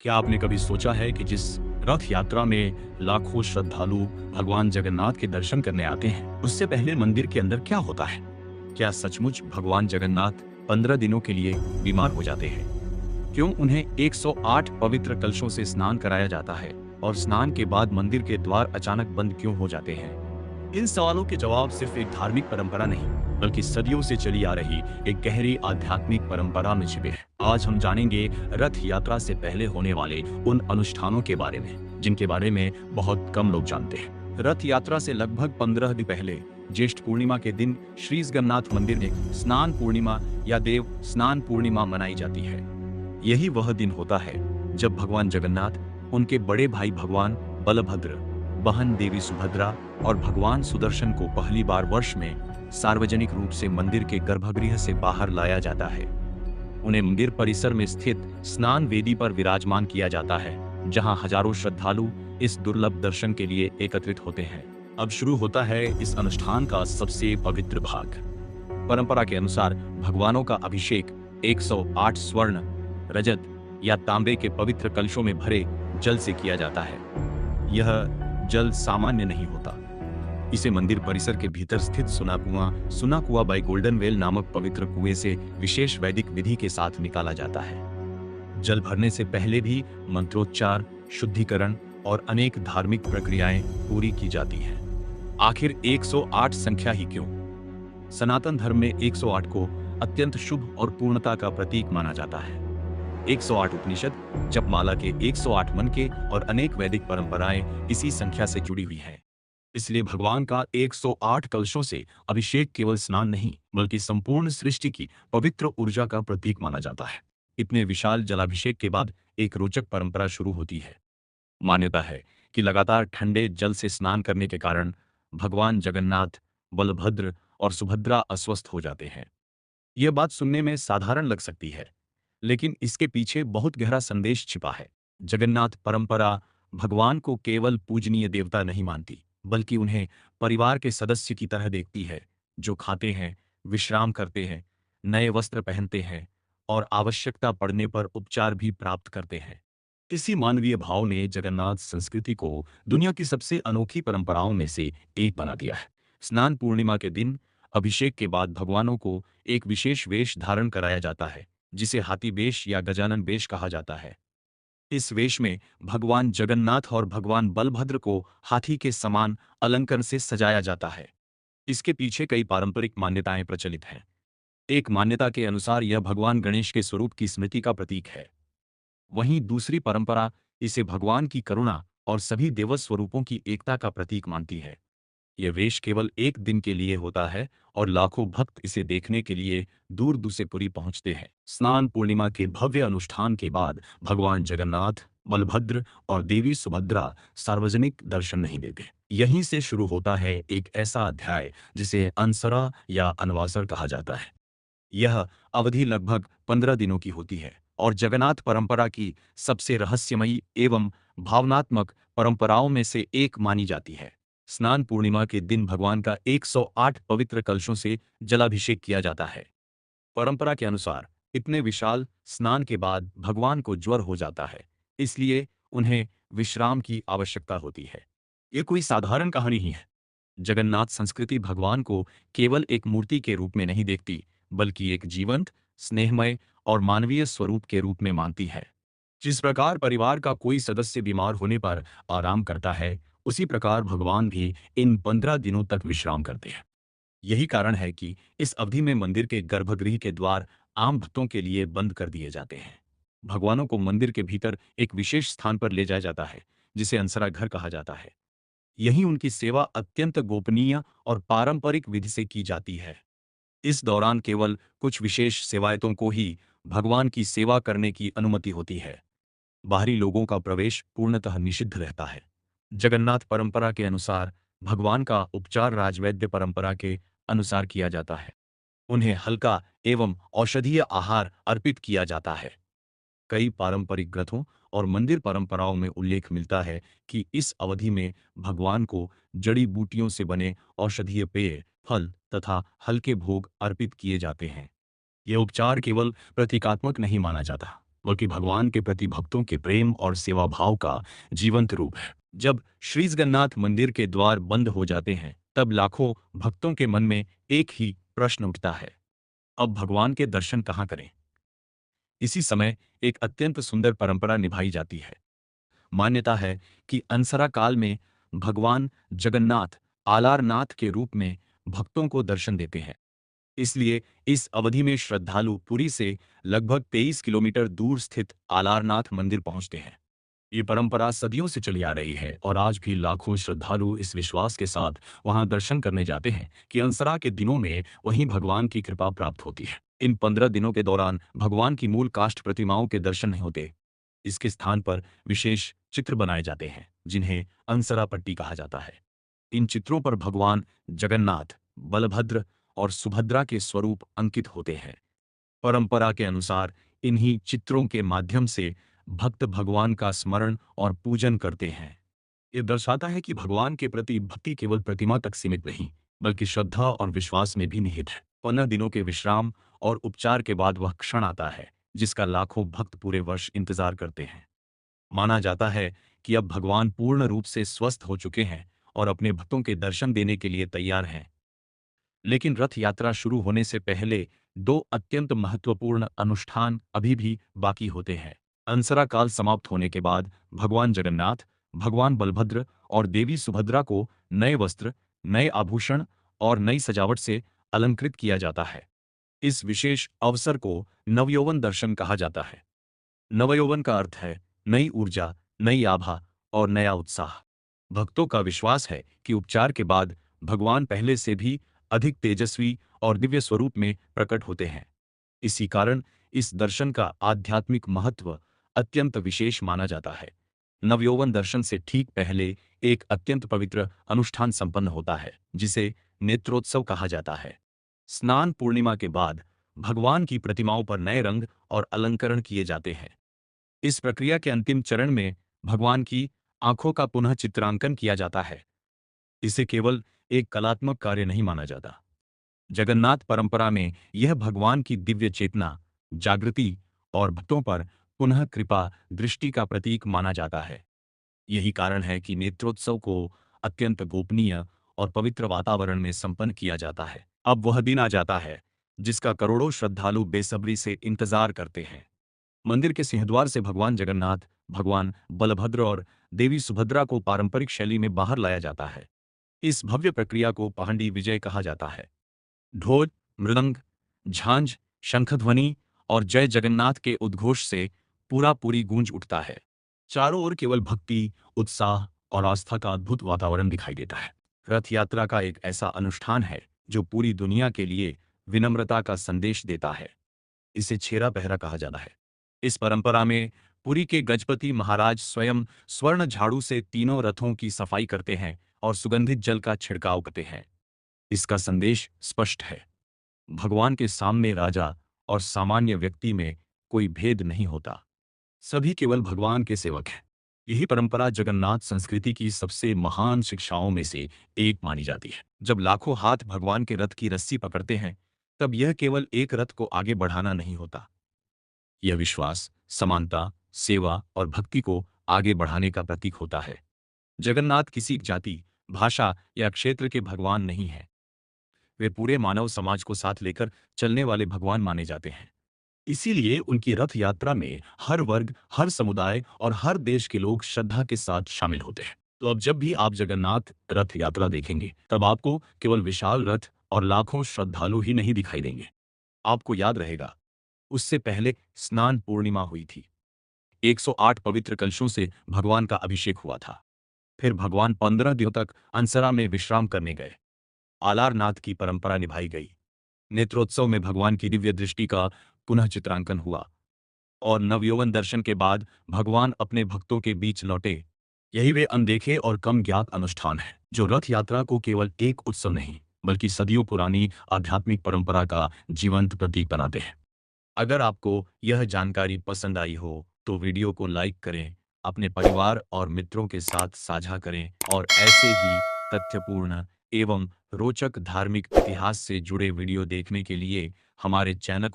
क्या आपने कभी सोचा है कि जिस रथ यात्रा में लाखों श्रद्धालु भगवान जगन्नाथ के दर्शन करने आते हैं, उससे पहले मंदिर के अंदर क्या होता है? क्या सचमुच भगवान जगन्नाथ 15 दिनों के लिए बीमार हो जाते हैं? क्यों उन्हें 108 पवित्र कलशों से स्नान कराया जाता है और स्नान के बाद मंदिर के द्वार अचानक बंद क्यों हो जाते हैं? इन सवालों के जवाब सिर्फ एक धार्मिक परंपरा नहीं, बल्कि सदियों से चली आ रही एक गहरी आध्यात्मिक परंपरा में छिपे हैं। आज हम जानेंगे रथ यात्रा से पहले होने वाले उन अनुष्ठानों के बारे में, जिनके बारे में बहुत कम लोग जानते हैं। रथ यात्रा से लगभग 15 दिन पहले ज्येष्ठ पूर्णिमा के दिन श्री जगन्नाथ मंदिर में स्नान पूर्णिमा या देव स्नान पूर्णिमा मनाई जाती है। यही वह दिन होता है जब भगवान जगन्नाथ, उनके बड़े भाई भगवान बलभद्र, बहन देवी सुभद्रा और भगवान सुदर्शन को पहली बार वर्ष में सार्वजनिक रूप से मंदिर के गर्भगृह से बाहर लाया जाता है। उन्हें मंदिर परिसर में स्थित स्नान वेदी पर विराजमान किया जाता है, जहां हजारों श्रद्धालु इस दुर्लभ दर्शन के लिए एकत्रित होते हैं। अब शुरू होता है इस अनुष्ठान का सबसे पवित्र भाग। परंपरा के अनुसार भगवानों का अभिषेक 108 स्वर्ण, रजत या तांबे के पवित्र कलशों में भरे जल से किया जाता है। यह जल सामान्य नहीं होता। इसे मंदिर परिसर के भीतर स्थित सुना कुआं बाई गोल्डन वेल नामक पवित्र कुएं से विशेष वैदिक विधि के साथ निकाला जाता है। जल भरने से पहले भी मंत्रोच्चार, शुद्धिकरण और अनेक धार्मिक प्रक्रियाएं पूरी की जाती हैं। आखिर 108 संख्या ही क्यों? सनातन धर्म में 108 को अत्यंत शुभ और पूर्णता का प्रतीक माना जाता है। 108 उपनिषद, जपमाला के 108 मंत्र और अनेक वैदिक परंपराएं इसी संख्या से जुड़ी हुई हैं। इसलिए भगवान का 108 कलशों से अभिषेक केवल स्नान नहीं, बल्कि संपूर्ण सृष्टि की पवित्र ऊर्जा का प्रतीक माना जाता है। इतने विशाल जलाभिषेक के बाद एक रोचक परंपरा शुरू होती है। मान्यता है कि लगातार ठंडे जल से स्नान करने के कारण भगवान जगन्नाथ, बलभद्र और सुभद्रा अस्वस्थ हो जाते हैं। यह बात सुनने में साधारण लग सकती है, लेकिन इसके पीछे बहुत गहरा संदेश छिपा है। जगन्नाथ परंपरा भगवान को केवल पूजनीय देवता नहीं मानती, बल्कि उन्हें परिवार के सदस्य की तरह देखती है, जो खाते हैं, विश्राम करते हैं, नए वस्त्र पहनते हैं और आवश्यकता पड़ने पर उपचार भी प्राप्त करते हैं। इसी मानवीय भाव ने जगन्नाथ संस्कृति को दुनिया की सबसे अनोखी परंपराओं में से एक बना दिया है। स्नान पूर्णिमा के दिन अभिषेक के बाद भगवानों को एक विशेष वेश धारण कराया जाता है, जिसे हाथी वेश या गजानन वेश कहा जाता है। इस वेश में भगवान जगन्नाथ और भगवान बलभद्र को हाथी के समान अलंकर से सजाया जाता है। इसके पीछे कई पारंपरिक मान्यताएं प्रचलित हैं। एक मान्यता के अनुसार यह भगवान गणेश के स्वरूप की स्मृति का प्रतीक है। वहीं दूसरी परंपरा इसे भगवान की करुणा और सभी देव स्वरूपों की एकता का प्रतीक मानती है। यह वेश केवल एक दिन के लिए होता है और लाखों भक्त इसे देखने के लिए दूर दूर से पुरी पहुंचते हैं। स्नान पूर्णिमा के भव्य अनुष्ठान के बाद भगवान जगन्नाथ, बलभद्र और देवी सुभद्रा सार्वजनिक दर्शन नहीं देते। यहीं से शुरू होता है एक ऐसा अध्याय जिसे अनसरा या अनवासर कहा जाता है। यह अवधि लगभग 15 दिनों की होती है और जगन्नाथ परंपरा की सबसे रहस्यमयी एवं भावनात्मक परंपराओं में से एक मानी जाती है। स्नान पूर्णिमा के दिन भगवान का 108 पवित्र कलशों से जलाभिषेक किया जाता है। परंपरा के अनुसार इतने विशाल स्नान के बाद भगवान को ज्वर हो जाता है, इसलिए उन्हें विश्राम की आवश्यकता होती है। ये कोई साधारण कहानी ही है। जगन्नाथ संस्कृति भगवान को केवल एक मूर्ति के रूप में नहीं देखती, बल्कि एक जीवंत, स्नेहमय और मानवीय स्वरूप के रूप में मानती है। जिस प्रकार परिवार का कोई सदस्य बीमार होने पर आराम करता है, उसी प्रकार भगवान भी इन 15 दिनों तक विश्राम करते हैं। यही कारण है कि इस अवधि में मंदिर के गर्भगृह के द्वार आम भक्तों के लिए बंद कर दिए जाते हैं। भगवानों को मंदिर के भीतर एक विशेष स्थान पर ले जाया जाता है, जिसे अंसरा घर कहा जाता है। यहीं उनकी सेवा अत्यंत गोपनीय और पारंपरिक विधि से की जाती है। इस दौरान केवल कुछ विशेष सेवायतों को ही भगवान की सेवा करने की अनुमति होती है। बाहरी लोगों का प्रवेश पूर्णतः निषिद्ध रहता है। जगन्नाथ परंपरा के अनुसार भगवान का उपचार राजवैद्य परंपरा के अनुसार किया जाता है। उन्हें हल्का एवं औषधीय आहार अर्पित किया जाता है। कई पारंपरिक ग्रंथों और मंदिर परंपराओं में उल्लेख मिलता है कि इस अवधि में भगवान को जड़ी बूटियों से बने औषधीय पेय, फल तथा हल्के भोग अर्पित किए जाते हैं। यह उपचार केवल प्रतीकात्मक नहीं माना जाता, बल्कि भगवान के प्रति भक्तों के प्रेम और सेवा भाव का जीवंत रूप है। जब श्री जगन्नाथ मंदिर के द्वार बंद हो जाते हैं, तब लाखों भक्तों के मन में एक ही प्रश्न उठता है, अब भगवान के दर्शन कहाँ करें? इसी समय एक अत्यंत सुंदर परंपरा निभाई जाती है। मान्यता है कि अनसरा काल में भगवान जगन्नाथ आलारनाथ के रूप में भक्तों को दर्शन देते हैं। इसलिए इस अवधि में श्रद्धालु पुरी से लगभग 23 किलोमीटर दूर स्थित आलारनाथ मंदिर पहुंचते हैं। ये परंपरा सदियों से चली आ रही है और आज भी लाखों श्रद्धालु इस विश्वास के साथ वहां दर्शन करने जाते हैं कि अनसरा के दिनों में वहीं भगवान की कृपा प्राप्त होती है। इन 15 दिनों के दौरान भगवान की मूल काष्ठ प्रतिमाओं के दर्शन नहीं होते। इसके स्थान पर विशेष चित्र बनाए जाते हैं, जिन्हें अनसरा पट्टी कहा जाता है। इन चित्रों पर भगवान जगन्नाथ, बलभद्र और सुभद्रा के स्वरूप अंकित होते हैं। परंपरा के अनुसार इन्हीं चित्रों के माध्यम से भक्त भगवान का स्मरण और पूजन करते हैं। ये दर्शाता है कि भगवान के प्रति भक्ति केवल प्रतिमा तक सीमित नहीं, बल्कि श्रद्धा और विश्वास में भी निहित है। 15 दिनों के विश्राम और उपचार के बाद वह क्षण आता है जिसका लाखों भक्त पूरे वर्ष इंतजार करते हैं। माना जाता है कि अब भगवान पूर्ण रूप से स्वस्थ हो चुके हैं और अपने भक्तों के दर्शन देने के लिए तैयार हैं। लेकिन रथ यात्रा शुरू होने से पहले दो अत्यंत महत्वपूर्ण अनुष्ठान अभी भी बाकी होते हैं। अनसरा काल समाप्त होने के बाद भगवान जगन्नाथ, भगवान बलभद्र और देवी सुभद्रा को नए वस्त्र, नए आभूषण और नई सजावट से अलंकृत किया जाता है। इस विशेष अवसर को नवयौवन दर्शन कहा जाता है। नवयौवन का अर्थ है नई ऊर्जा, नई आभा और नया उत्साह। भक्तों का विश्वास है कि उपचार के बाद भगवान पहले से भी अधिक तेजस्वी और दिव्य स्वरूप में प्रकट होते हैं। इसी कारण इस दर्शन का आध्यात्मिक महत्व अत्यंत विशेष माना जाता है। नवयौवन दर्शन से ठीक पहले एक अत्यंत पवित्र अनुष्ठान संपन्न होता है, जिसे नेत्रोत्सव कहा जाता है। स्नान पूर्णिमा के बाद भगवान की प्रतिमाओं पर नए रंग और अलंकरण किए जाते हैं। इस प्रक्रिया के अंतिम चरण में भगवान की आंखों का पुनः चित्रांकन किया जाता है। इसे केवल एक कलात्मक कार्य नहीं माना जाता। जगन्नाथ परंपरा में यह भगवान की दिव्य चेतना, जागृति और भक्तों पर पुनः कृपा दृष्टि का प्रतीक माना जाता है। यही कारण है कि नेत्रोत्सव को अत्यंत गोपनीय और पवित्र वातावरण में संपन्न किया जाता है। अब वह दिन आ जाता है जिसका करोड़ों श्रद्धालु बेसब्री से इंतजार करते हैं। मंदिर के सिंहद्वार से भगवान जगन्नाथ, भगवान बलभद्र और देवी सुभद्रा को पारंपरिक शैली में बाहर लाया जाता है। इस भव्य प्रक्रिया को पहंडी विजय कहा जाता है। ढोल, मृदंग, झांझ, शंखध्वनि और जय जगन्नाथ के उद्घोष से पूरी गूंज उठता है। चारों ओर केवल भक्ति, उत्साह और आस्था का अद्भुत वातावरण दिखाई देता है। रथ यात्रा का एक ऐसा अनुष्ठान है जो पूरी दुनिया के लिए विनम्रता का संदेश देता है। इसे छेरा पहरा कहा जाता है। इस परंपरा में पुरी के गजपति महाराज स्वयं स्वर्ण झाड़ू से तीनों रथों की सफाई करते हैं और सुगंधित जल का छिड़काव करते हैं। इसका संदेश स्पष्ट है, भगवान के सामने राजा और सामान्य व्यक्ति में कोई भेद नहीं होता। सभी केवल भगवान के सेवक हैं। यही परंपरा जगन्नाथ संस्कृति की सबसे महान शिक्षाओं में से एक मानी जाती है। जब लाखों हाथ भगवान के रथ की रस्सी पकड़ते हैं, तब यह केवल एक रथ को आगे बढ़ाना नहीं होता। यह विश्वास, समानता, सेवा और भक्ति को आगे बढ़ाने का प्रतीक होता है। जगन्नाथ किसी जाति, भाषा या क्षेत्र के भगवान नहीं हैं। वे पूरे मानव समाज को साथ लेकर चलने वाले भगवान माने जाते हैं। इसीलिए उनकी रथ यात्रा में हर वर्ग, हर समुदाय और हर देश के लोग श्रद्धा के साथ शामिल होते हैं। तो अब जब भी आप जगन्नाथ रथ यात्रा देखेंगे, तब आपको केवल विशाल रथ और लाखों श्रद्धालु ही नहीं दिखाई देंगे। आपको याद रहेगा, उससे पहले स्नान पूर्णिमा हुई थी। 108 पवित्र कलशों से भगवान का अभिषेक हुआ था। फिर भगवान 15 दिनों तक अनसरा में विश्राम करने गए। आलारनाथ की परंपरा निभाई गई। नेत्रोत्सव में भगवान की दिव्य दृष्टि का पुनः चित्रांकन हुआ और नवयौवन दर्शन के बाद भगवान अपने भक्तों के बीच लौटे। यही वे अनदेखे और कम ज्ञात अनुष्ठान है जो रथ यात्रा को केवल एक उत्सव नहीं, बल्कि सदियों पुरानी आध्यात्मिक परंपरा का जीवंत प्रतीक बनाते हैं। अगर आपको यह जानकारी पसंद आई हो तो वीडियो को लाइक करें, अपने परिवार और मित्रों के साथ साझा करें और ऐसे ही तथ्यपूर्ण एवं रोचक धार्मिक इतिहास से जुड़े वीडियो देखने के लिए हमारे चैनल